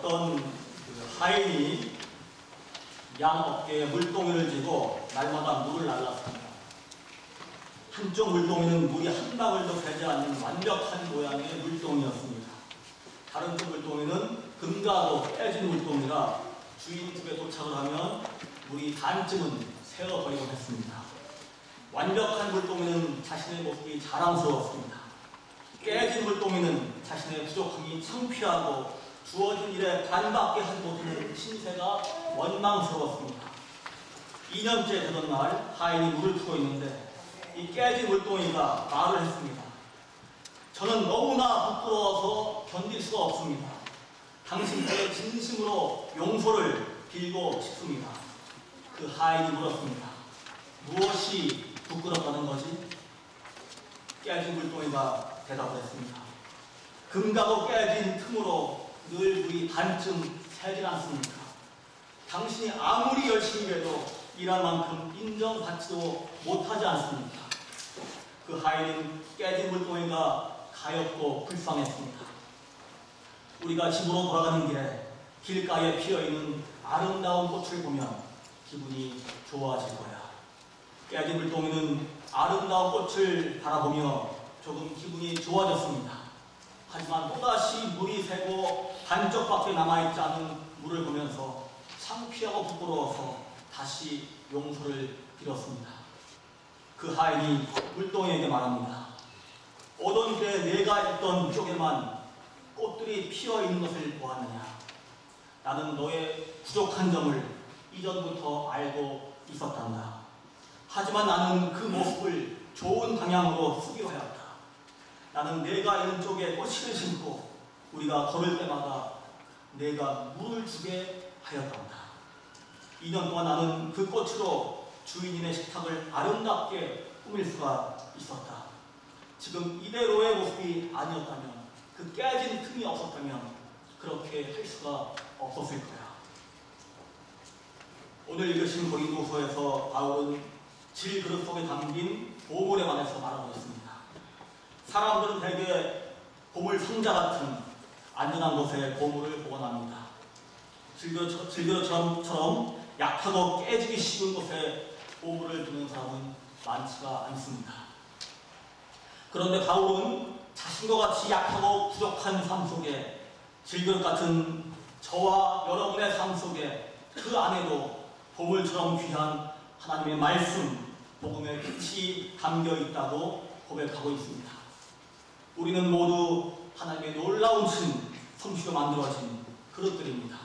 어떤 하인이 양 어깨에 물동이를 쥐고 날마다 물을 날랐습니다. 한쪽 물동이는 물이 한 방울도 새지 않는 완벽한 모양의 물동이었습니다. 다른 쪽 물동이는 금가도 깨진 물동이라 주인 집에 도착을 하면 물이 반쯤은 새어버리곤 했습니다. 완벽한 물동이는 자신의 모습이 자랑스러웠습니다. 깨진 물동이는 자신의 부족함이 창피하고 주어진 일에 반밖에 하지 못하는 신세가 원망스러웠습니다. 2년째 되던 날 하인이 물을 트고 있는데 이 깨진 물동이가 말을 했습니다. 저는 너무나 부끄러워서 견딜 수가 없습니다. 당신께 진심으로 용서를 빌고 싶습니다. 그 하인이 물었습니다. 무엇이 부끄럽다는 거지? 깨진 물동이가 대답을 했습니다. 금가고 깨진 틈으로 늘 물이 반쯤 새질 않습니까? 당신이 아무리 열심히 해도 일할 만큼 인정받지도 못하지 않습니까? 그 하인은 깨진 물동이가 가엾고 불쌍했습니다. 우리가 집으로 돌아가는 길에 길가에 피어있는 아름다운 꽃을 보면 기분이 좋아질 거야. 깨진 물동이는 아름다운 꽃을 바라보며 조금 기분이 좋아졌습니다. 하지만 또다시 물이 새고 반쪽밖에 남아있지 않은 물을 보면서 창피하고 부끄러워서 다시 용서를 빌었습니다. 그 하인이 물동이에게 말합니다. 오던 길에 내가 있던 쪽에만 꽃들이 피어있는 것을 보았느냐? 나는 너의 부족한 점을 이전부터 알고 있었단다. 하지만 나는 그 모습을 좋은 방향으로 쓰기로 하였다. 나는 내가 있는 쪽에 꽃을 심고 우리가 걸을 때마다 내가 물을 주게 하였단다. 2년 동안 나는 그 꽃으로 주인님의 식탁을 아름답게 꾸밀 수가 있었다. 지금 이대로의 모습이 아니었다면, 그 깨진 틈이 없었다면 그렇게 할 수가 없었을 거야. 오늘 읽으신 고린도서에서 바울은 질그릇 속에 담긴 보물에 관해서 말하고 있습니다. 사람들은 대개 보물 상자 같은 안전한 곳에 보물을 보관합니다. 질그릇처럼 약하고 깨지기 쉬운 곳에 보물을 두는 사람은 많지가 않습니다. 그런데 바울은 자신과 같이 약하고 부족한 삶 속에 질그릇 같은 저와 여러분의 삶 속에 그 안에도 보물처럼 귀한 하나님의 말씀, 복음의 빛이 담겨 있다고 고백하고 있습니다. 우리는 모두 하나님의 놀라운 신, 솜씨로 만들어진 그릇들입니다.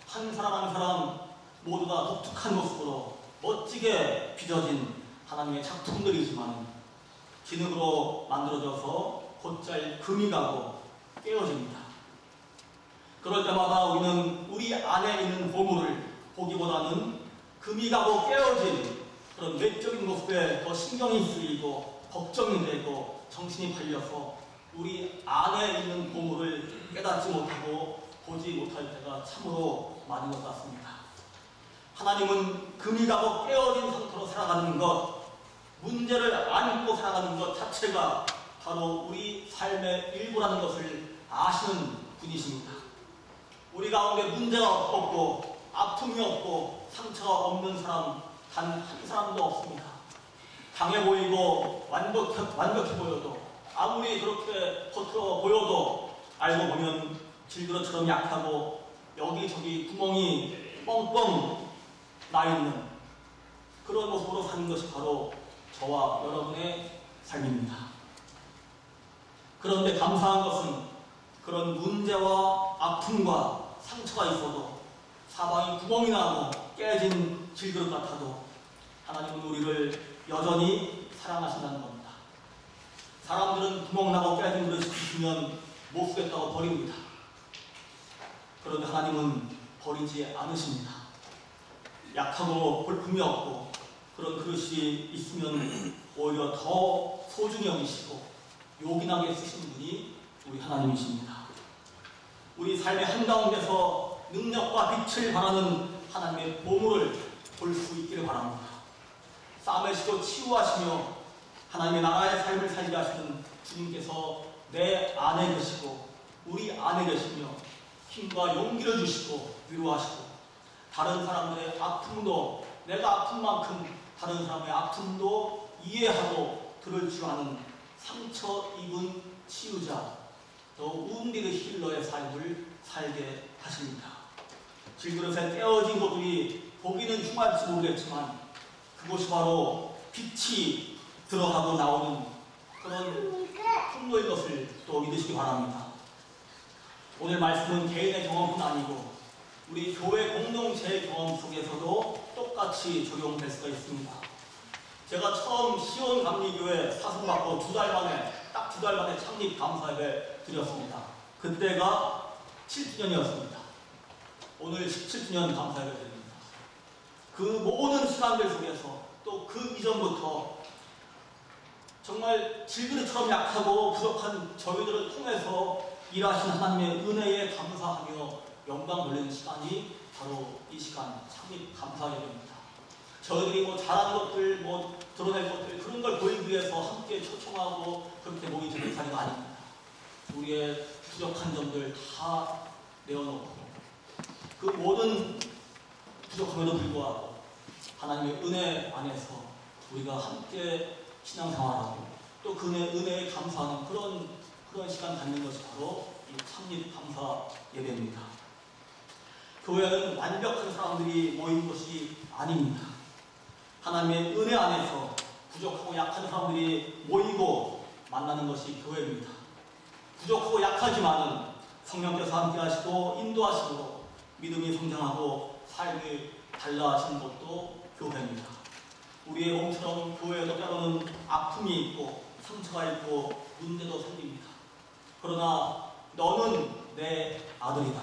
한 사람 한 사람 모두가 독특한 모습으로 멋지게 빚어진 하나님의 작품들이지만 기능으로 만들어져서 곧잘 금이 가고 깨어집니다. 그럴 때마다 우리는 우리 안에 있는 보물을 보기보다는 금이 가고 깨어진 그런 외적인 모습에 더 신경이 쓰이고 걱정이 되고 정신이 팔려서 우리 안에 있는 보물을 깨닫지 못하고 보지 못할 때가 참으로 많은 것 같습니다. 하나님은 금이 가고 깨어진 상태로 살아가는 것, 문제를 안고 살아가는 것 자체가 바로 우리 삶의 일부라는 것을 아시는 분이십니다. 우리 가운데 문제가 없고 아픔이 없고 상처가 없는 사람 단 한 사람도 없습니다. 강해 보이고 완벽해 보여도 아무리 그렇게 겉으로 보여도 알고 보면 질그릇처럼 약하고 여기저기 구멍이 뻥뻥 나 있는 그런 모습으로 사는 것이 바로 저와 여러분의 삶입니다. 그런데 감사한 것은 그런 문제와 아픔과 상처가 있어도 사방이 구멍이 나고 깨진 질그릇 같아도 하나님은 우리를 여전히 사랑하신다는 겁니다. 사람들은 구멍나고 깨진 그릇이 있으면 못 쓰겠다고 버립니다. 그런데 하나님은 버리지 않으십니다. 약하고 볼품이 없고 그런 그릇이 있으면 오히려 더 소중히 여기시고 요긴하게 쓰시는 분이 우리 하나님이십니다. 우리 삶의 한가운데서 능력과 빛을 발하는 하나님의 보물을 볼 수 있기를 바랍니다. 싸매시고 치유하시며 하나님의 나라의 삶을 살게 하시는 주님께서 내 안에 계시고 우리 안에 계시며 힘과 용기를 주시고 위로하시고 다른 사람들의 아픔도 내가 아픈 만큼 다른 사람의 아픔도 이해하고 들을 줄 아는 상처 입은 치유자 또 우운디드 힐러의 삶을 살게 하십니다. 질그릇에 떼어진 것들이 보기는 흉할지 모르겠지만 그것이 바로 빛이 들어가고 나오는 그런 통로인 것을 또 믿으시기 바랍니다. 오늘 말씀은 개인의 경험은 아니고 우리 교회 공동체의 경험 속에서도 똑같이 적용될 수가 있습니다. 제가 처음 시온감리교회 사승받고 딱 두 달 만에 창립 감사예배 드렸습니다. 그때가 7주년이었습니다. 오늘 17주년 감사예배 드립니다. 그 모든 시간들 속에서 또 그 이전부터 정말 질그릇처럼 약하고 부족한 저희들을 통해서 일하신 하나님의 은혜에 감사하며 영광 돌리는 시간이 바로 이 시간 창립 감사예배입니다. 저희들이 잘하는 것들, 드러낼 것들 그런 걸 보이기 위해서 함께 초청하고 그렇게 모이 드는 자리가 아닙니다. 우리의 부족한 점들 다 내어놓고 그 모든 부족함에도 불구하고 하나님의 은혜 안에서 우리가 함께 신앙생활하고 또 그 은혜에 감사하는 그런 시간 갖는 것이 바로 이 창립 감사 예배입니다. 교회는 완벽한 사람들이 모인 것이 아닙니다. 하나님의 은혜 안에서 부족하고 약한 사람들이 모이고 만나는 것이 교회입니다. 부족하고 약하지만은 성령께서 함께 하시고 인도하시고 믿음이 성장하고 삶이 달라지는 것도 교회입니다. 우리의 몸처럼 교회에도 때로는 아픔이 있고 상처가 있고 문제도 생깁니다. 그러나 너는 내 아들이다.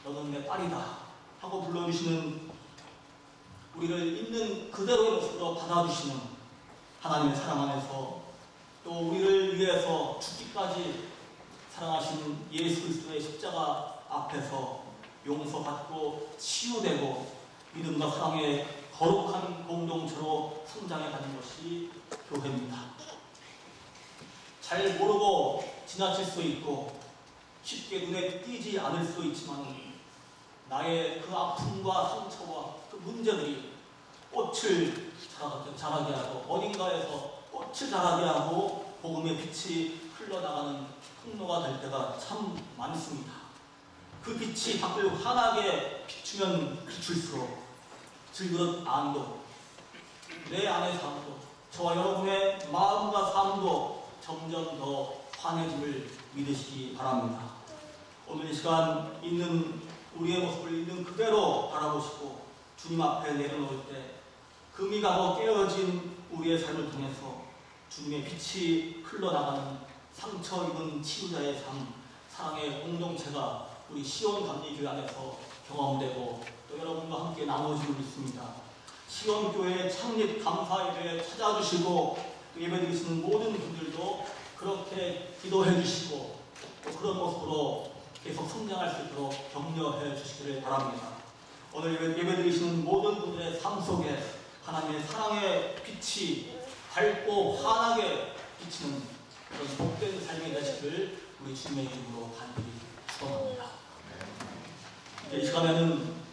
너는 내 딸이다. 하고 불러주시는 우리를 있는 그대로의 모습으로 받아주시는 하나님의 사랑 안에서 또 우리를 위해서 죽기까지 사랑하신 예수 그리스도의 십자가 앞에서 용서받고 치유되고 믿음과 사랑의 거룩한 공동체로 성장해가는 것이 교회입니다. 잘 모르고 지나칠 수 있고 쉽게 눈에 띄지 않을 수 있지만 나의 그 아픔과 상처와 그 문제들이 꽃을 자라게 하고 어딘가에서 꽃을 자라게 하고 복음의 빛이 흘러나가는 통로가 될 때가 참 많습니다. 그 빛이 밖을 환하게 비추면 비출수록 질그릇 안도 내 안의 삶도 저와 여러분의 마음과 삶도 점점 더 환해짐을 믿으시기 바랍니다. 오늘 이 시간 있는 우리의 모습을 있는 그대로 바라보시고 주님 앞에 내려놓을 때 금이 가고 깨어진 우리의 삶을 통해서 주님의 빛이 흘러나가는 상처 입은 치유자의 삶, 사랑의 공동체가 우리 시온감리교회 안에서 경험되고 또 여러분과 함께 나누어지고 있습니다. 시온교회 창립 감사예배에 찾아주시고 예배드리시는 모든 분들도 그렇게 기도해 주시고 또 그런 모습으로 계속 성장할 수 있도록 격려해 주시기를 바랍니다. 오늘 예배드리시는 모든 분들의 삶 속에 하나님의 사랑의 빛이 밝고 환하게 비치는 그런 복된 삶이 되시길 우리 주님의 이름으로 간절히 축원합니다. 이제 이 시간에는